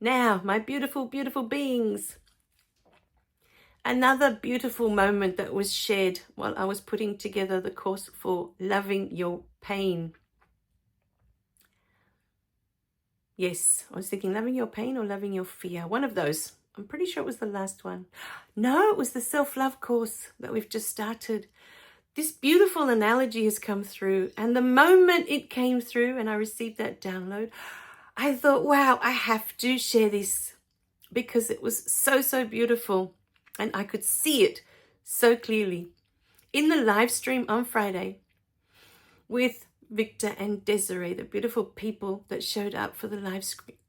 Now, my beautiful, beautiful beings, another beautiful moment that was shared while I was putting together the course for Loving Your Pain. Yes, I was thinking loving your pain or loving your fear. One of those. I'm pretty sure it was the last one. No, it was the self-love course that we've just started. This beautiful analogy has come through, and the moment it came through and I received that download, I thought, wow, I have to share this because it was so, so beautiful and I could see it so clearly. In the live stream on Friday with Victor and Desiree, the beautiful people that showed up for the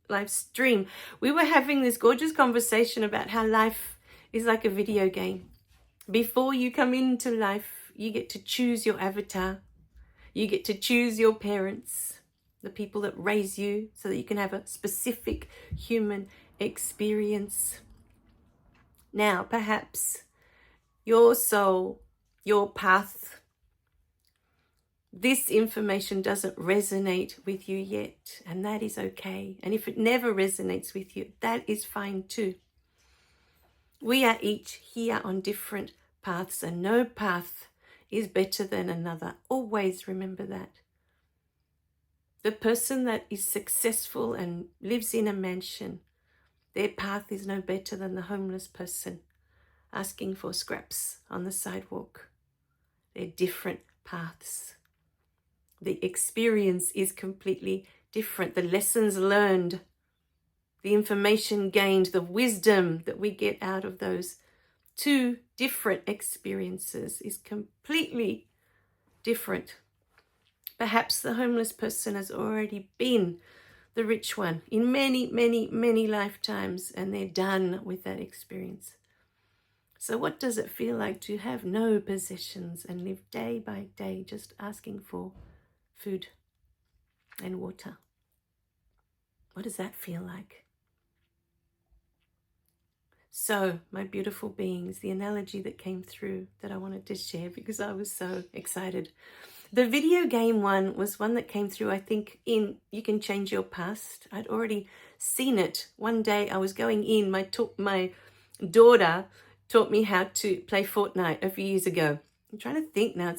live stream, we were having this gorgeous conversation about how life is like a video game. Before you come into life, you get to choose your avatar. You get to choose your parents, the people that raise you, so that you can have a specific human experience. Now, perhaps your soul, your path, this information doesn't resonate with you yet, and that is okay. And if it never resonates with you, that is fine too. We are each here on different paths, and no path is better than another. Always remember that. The person that is successful and lives in a mansion, their path is no better than the homeless person asking for scraps on the sidewalk. They're different paths. The experience is completely different. The lessons learned, the information gained, the wisdom that we get out of those two different experiences is completely different. Perhaps the homeless person has already been the rich one in many, many, many lifetimes, and they're done with that experience. So what does it feel like to have no possessions and live day by day just asking for food and water? What does that feel like? So, my beautiful beings, the analogy that came through that I wanted to share because I was so excited. The video game one was one that came through, I think, in You Can Change Your Past. I'd already seen it. One day I was going in, my daughter taught me how to play Fortnite a few years ago. I'm trying to think now.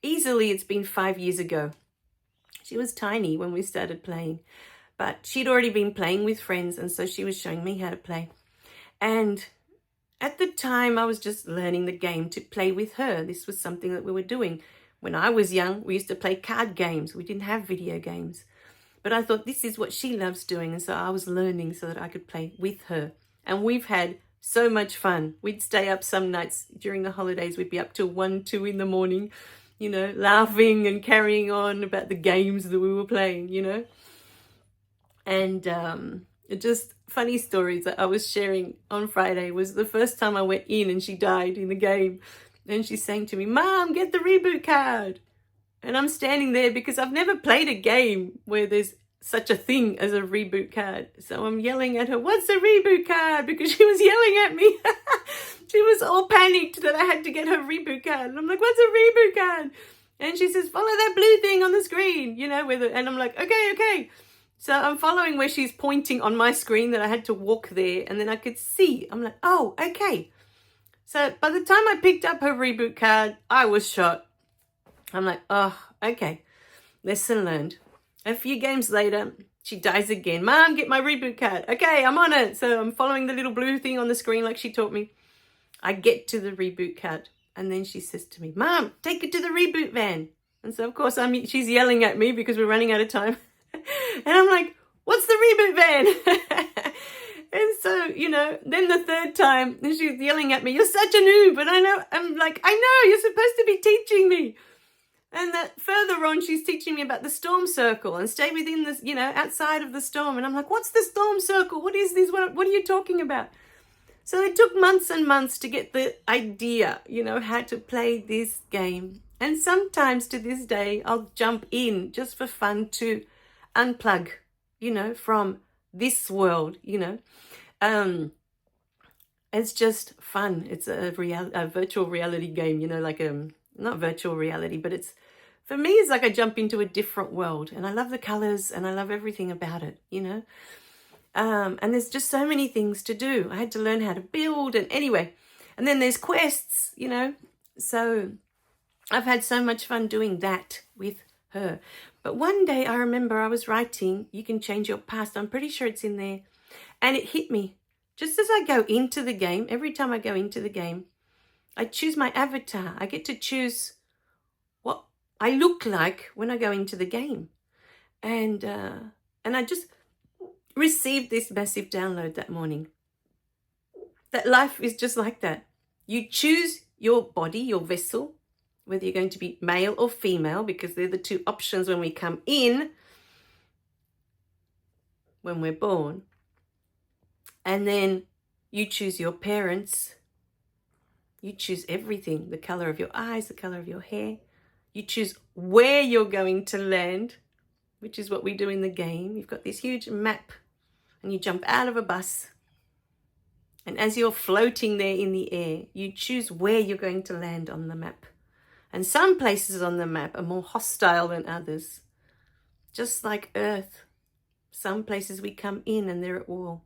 It's been 5 years ago. She was tiny when we started playing, but she'd already been playing with friends, and so she was showing me how to play. And at the time, I was just learning the game to play with her. This was something that we were doing. When I was young, we used to play card games. We didn't have video games. But I thought this is what she loves doing, and so I was learning so that I could play with her. And we've had so much fun. We'd stay up some nights during the holidays. We'd be up till 1, 2 in the morning, laughing and carrying on about the games that we were playing, And just funny stories that I was sharing on Friday was the first time I went in and she died in the game. And she's saying to me, "Mom, get the reboot card." And I'm standing there because I've never played a game where there's such a thing as a reboot card. So I'm yelling at her, "What's a reboot card?" Because she was yelling at me. She was all panicked that I had to get her reboot card. And I'm like, "What's a reboot card?" And she says, "Follow that blue thing on the screen," and I'm like, okay. So I'm following where she's pointing on my screen that I had to walk there, and then I could see. I'm like, oh, okay. So by the time I picked up her reboot card, I was shot. I'm like, oh, okay. Lesson learned. A few games later, she dies again. "Mom, get my reboot card." Okay, I'm on it. So I'm following the little blue thing on the screen like she taught me. I get to the reboot card, and then she says to me, "Mom, take it to the reboot van." And so, of course, she's yelling at me because we're running out of time. And I'm like, "What's the reboot van?" And so, then the third time, and she's yelling at me, "You're such a noob." And I'm like, "I know, you're supposed to be teaching me." And that further on, she's teaching me about the storm circle and stay within this, outside of the storm. And I'm like, "What's the storm circle? What is this? What are you talking about?" So it took months and months to get the idea, how to play this game. And sometimes to this day, I'll jump in just for fun to unplug, from this world, It's just fun. It's a virtual reality game, not virtual reality, but for me, it's like I jump into a different world, and I love the colors and I love everything about it, And there's just so many things to do. I had to learn how to build, and anyway, and then there's quests, you know. So I've had so much fun doing that with her. But one day I remember I was writing, you can change your past. I'm pretty sure it's in there. And it hit me. Just as I go into the game, every time I go into the game, I choose my avatar. I get to choose what I look like when I go into the game. And I just received this massive download that morning. That life is just like that. You choose your body, your vessel, whether you're going to be male or female, because they're the two options when we come in, when we're born. And then you choose your parents. You choose everything, the color of your eyes, the color of your hair. You choose where you're going to land, which is what we do in the game. You've got this huge map and you jump out of a bus. And as you're floating there in the air, you choose where you're going to land on the map. And some places on the map are more hostile than others. Just like Earth. Some places we come in and they're at war.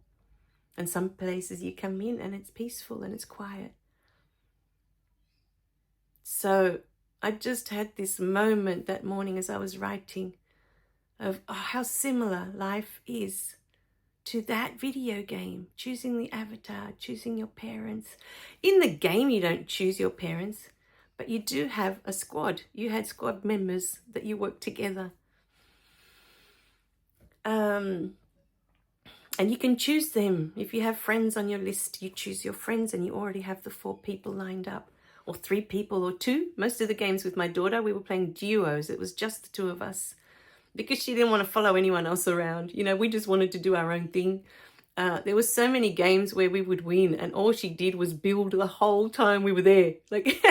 And some places you come in and it's peaceful and it's quiet. So I just had this moment that morning as I was writing of how similar life is to that video game. Choosing the avatar, choosing your parents. In the game you don't choose your parents, but you do have a squad. You had squad members that you work together. And you can choose them. If you have friends on your list, you choose your friends and you already have the 4 people lined up. Or 3 people or 2. Most of the games with my daughter, we were playing duos. It was just the 2 of us. Because she didn't want to follow anyone else around. You know, we just wanted to do our own thing. There were so many games where we would win and all she did was build the whole time we were there. Like,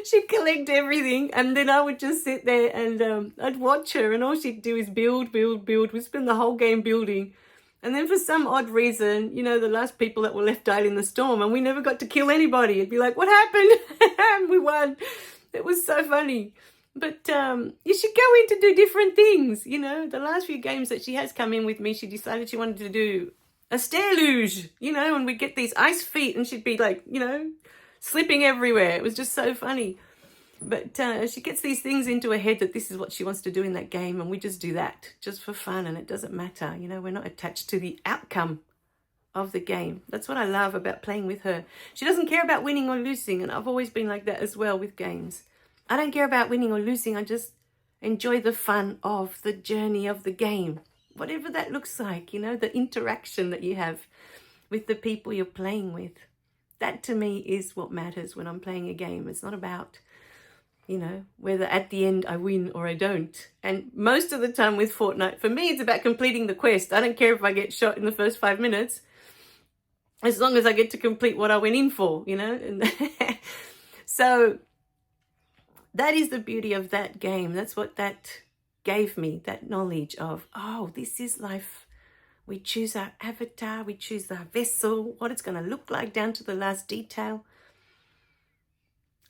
she'd collect everything and then I would just sit there and I'd watch her and all she'd do is build, build, build. We'd spend the whole game building. And then for some odd reason, you know, the last people that were left died in the storm and we never got to kill anybody. It'd be like, what happened? We won. It was so funny. But you should go in to do different things. You know, the last few games that she has come in with me, she decided she wanted to do a stair luge, you know, and we'd get these ice feet and she'd be like, you know, slipping everywhere. It was just so funny. But she gets these things into her head that this is what she wants to do in that game. And we just do that just for fun. And it doesn't matter. You know, we're not attached to the outcome of the game. That's what I love about playing with her. She doesn't care about winning or losing. And I've always been like that as well with games. I don't care about winning or losing. I just enjoy the fun of the journey of the game. Whatever that looks like, you know, the interaction that you have with the people you're playing with. That to me is what matters when I'm playing a game. It's not about, you know, whether at the end I win or I don't. And most of the time with Fortnite, for me, it's about completing the quest. I don't care if I get shot in the first 5 minutes, as long as I get to complete what I went in for, you know. And so that is the beauty of that game. That's what that gave me, that knowledge of, oh, this is life. We choose our avatar, we choose our vessel, what it's going to look like down to the last detail.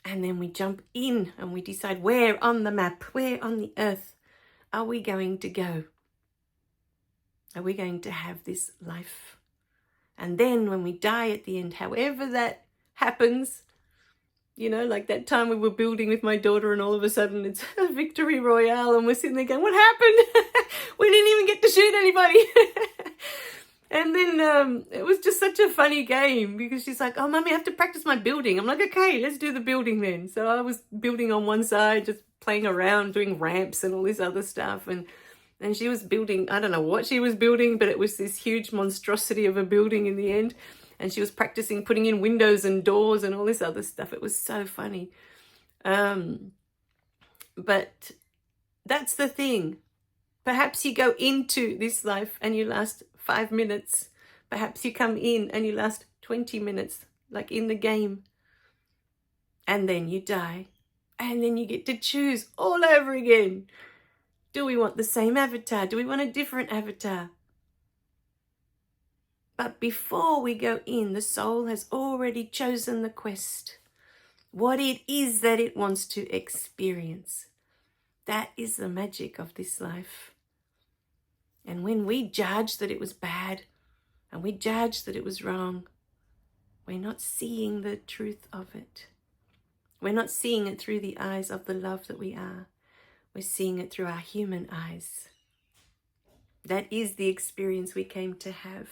And then we jump in and we decide where on the map, where on the earth are we going to go? Are we going to have this life? And then when we die at the end, however that happens, you know, like that time we were building with my daughter and all of a sudden it's a victory royale and we're sitting there going, what happened? We didn't even get to shoot anybody. And then it was just such a funny game because she's like, oh, Mummy, I have to practice my building. I'm like, okay, let's do the building then. So I was building on one side, just playing around, doing ramps and all this other stuff. And she was building, I don't know what she was building, but it was this huge monstrosity of a building in the end. And she was practicing putting in windows and doors and all this other stuff. It was so funny. But that's the thing. Perhaps you go into this life and you last 5 minutes. Perhaps you come in and you last 20 minutes, like in the game. And then you die. And then you get to choose all over again. Do we want the same avatar? Do we want a different avatar? But before we go in, the soul has already chosen the quest. What it is that it wants to experience. That is the magic of this life. And when we judge that it was bad and we judge that it was wrong, we're not seeing the truth of it. We're not seeing it through the eyes of the love that we are. We're seeing it through our human eyes. That is the experience we came to have.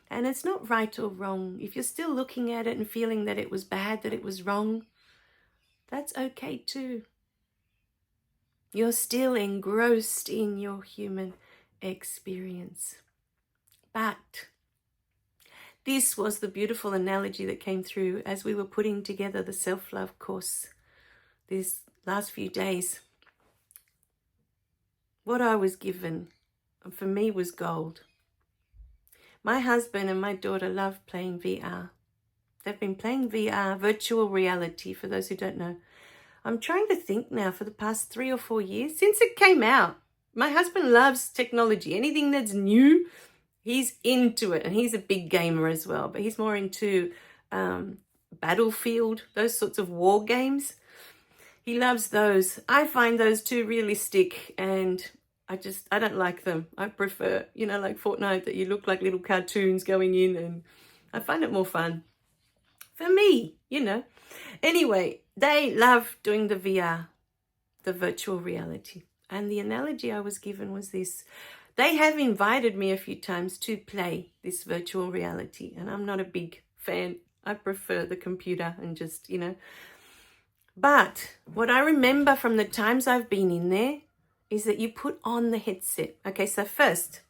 And it's not right or wrong. If you're still looking at it and feeling that it was bad, that it was wrong, that's okay too. You're still engrossed in your human experience. But this was the beautiful analogy that came through as we were putting together the self-love course these last few days. What I was given, for me, was gold. My husband and my daughter love playing VR. They've been playing VR, virtual reality, for those who don't know. I'm trying to think now, for the past 3 or 4 years, since it came out. My husband loves technology. Anything that's new, he's into it. And he's a big gamer as well, but he's more into Battlefield, those sorts of war games. He loves those. I find those too realistic, and I don't like them. I prefer, like Fortnite, that you look like little cartoons going in, and I find it more fun. For me, Anyway, they love doing the VR, the virtual reality. And the analogy I was given was this. They have invited me a few times to play this virtual reality, and I'm not a big fan. I prefer the computer and just, But what I remember from the times I've been in there is that you put on the headset. Okay, so first,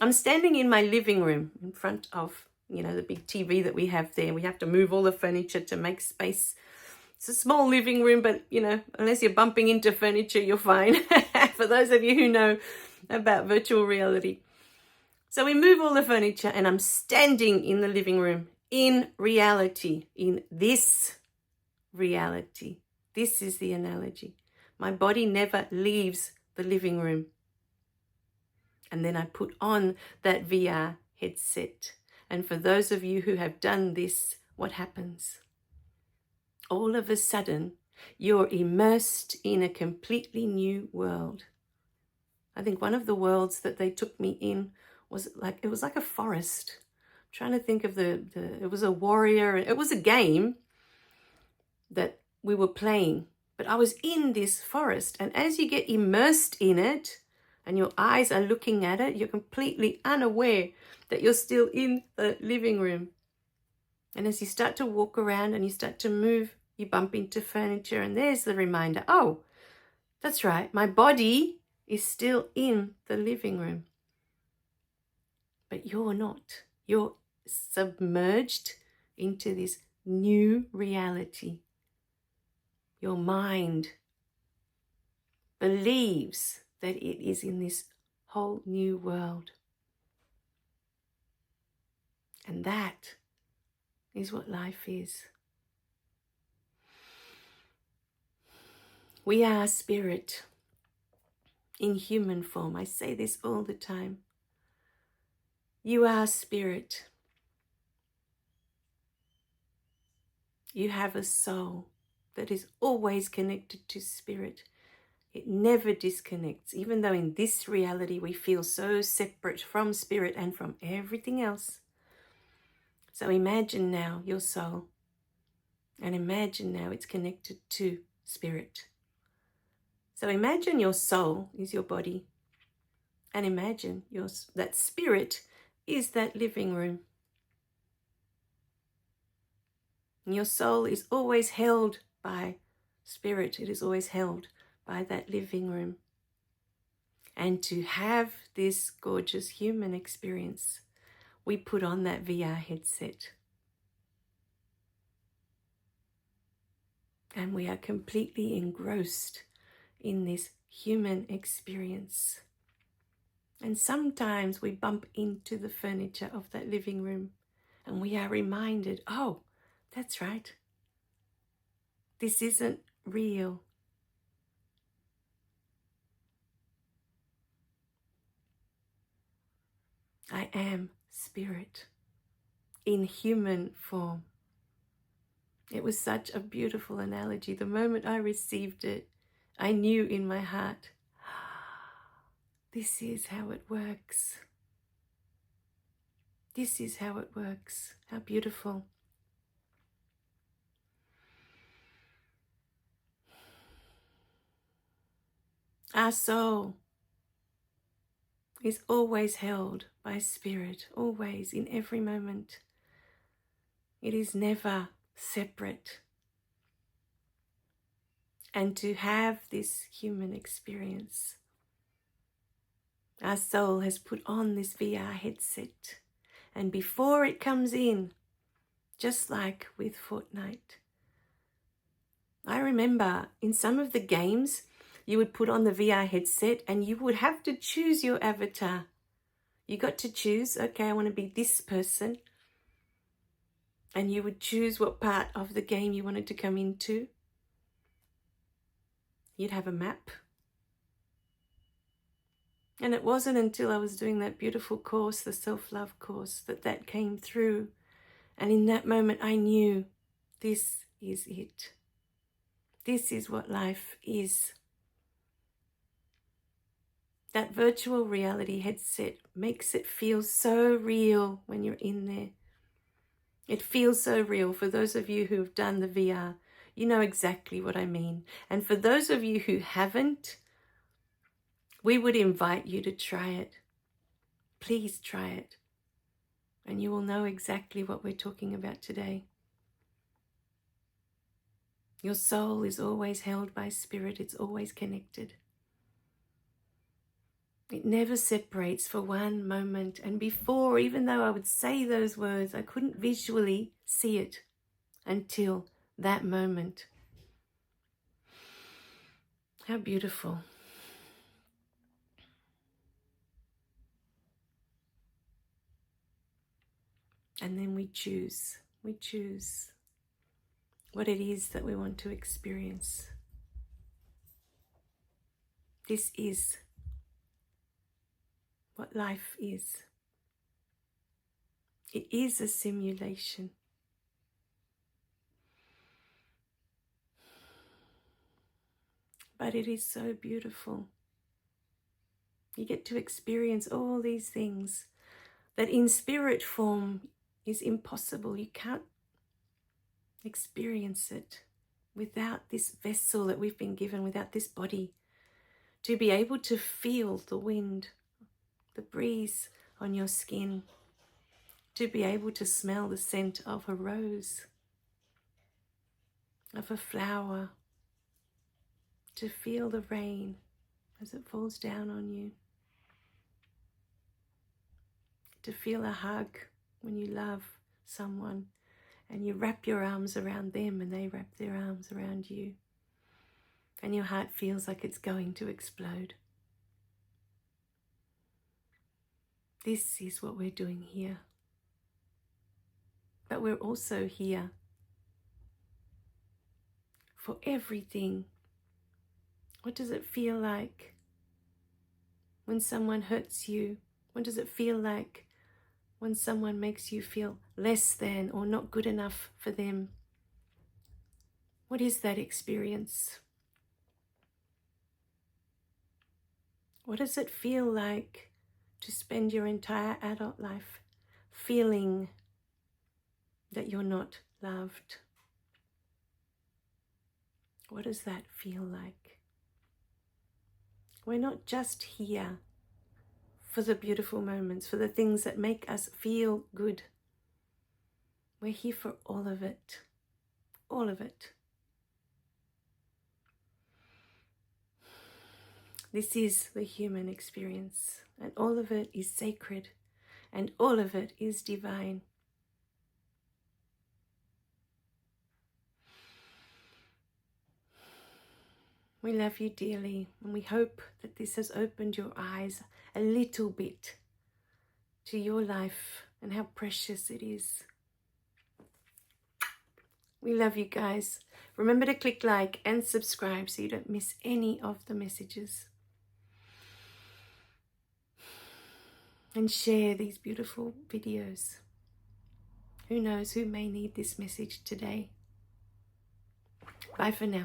I'm standing in my living room in front of, the big TV that we have there. We have to move all the furniture to make space. It's a small living room, but, unless you're bumping into furniture, you're fine. For those of you who know about virtual reality. So we move all the furniture, and I'm standing in the living room in reality, in this reality. This is the analogy. My body never leaves the living room. And then I put on that VR headset. And for those of you who have done this, what happens? All of a sudden, you're immersed in a completely new world. I think one of the worlds that they took me in was like a forest. I'm trying to think of it was a warrior. It was a game that we were playing, but I was in this forest. And as you get immersed in it and your eyes are looking at it, you're completely unaware that you're still in the living room. And as you start to walk around and you start to move, you bump into furniture, and there's the reminder, oh, that's right, my body is still in the living room. But you're not. You're submerged into this new reality. Your mind believes that it is in this whole new world. And that is what life is. We are spirit in human form. I say this all the time. You are spirit. You have a soul that is always connected to spirit. It never disconnects, even though in this reality we feel so separate from spirit and from everything else. So imagine now your soul, and imagine now it's connected to spirit. So imagine your soul is your body, and imagine that spirit is that living room. And your soul is always held by spirit. It is always held by that living room. And to have this gorgeous human experience, we put on that VR headset. And we are completely engrossed in this human experience. And sometimes we bump into the furniture of that living room and we are reminded, oh, that's right. This isn't real. I am spirit in human form. It was such a beautiful analogy. The moment I received it, I knew in my heart, This is how it works. This is how it works. How beautiful. Our soul is always held by spirit, always, in every moment. It is never separate. And to have this human experience, our soul has put on this VR headset. And before it comes in, just like with Fortnite, I remember in some of the games, you would put on the VR headset and you would have to choose your avatar. You got to choose, okay, I want to be this person. And you would choose what part of the game you wanted to come into. You'd have a map. And it wasn't until I was doing that beautiful course, the self-love course, that came through. And in that moment, I knew this is it. This is what life is. That virtual reality headset makes it feel so real when you're in there. It feels so real. For those of you who have done the VR, you know exactly what I mean. And for those of you who haven't, we would invite you to try it. Please try it. And you will know exactly what we're talking about today. Your soul is always held by spirit. It's always connected. It never separates for one moment. And before, even though I would say those words, I couldn't visually see it until that moment. How beautiful. And then we choose what it is that we want to experience. This is what life is. It is a simulation. But it is so beautiful. You get to experience all these things that in spirit form is impossible. You can't experience it without this vessel that we've been given, without this body. To be able to feel the wind, the breeze on your skin, to be able to smell the scent of a rose, of a flower, to feel the rain as it falls down on you, to feel a hug when you love someone and you wrap your arms around them and they wrap their arms around you, and your heart feels like it's going to explode. This is what we're doing here. But we're also here for everything. What does it feel like when someone hurts you? What does it feel like when someone makes you feel less than or not good enough for them? What is that experience? What does it feel like to spend your entire adult life feeling that you're not loved? What does that feel like? We're not just here for the beautiful moments, for the things that make us feel good. We're here for all of it. All of it. This is the human experience, and all of it is sacred, and all of it is divine. We love you dearly, and we hope that this has opened your eyes a little bit to your life and how precious it is. We love you guys. Remember to click like and subscribe so you don't miss any of the messages. And share these beautiful videos. Who knows who may need this message today. Bye for now.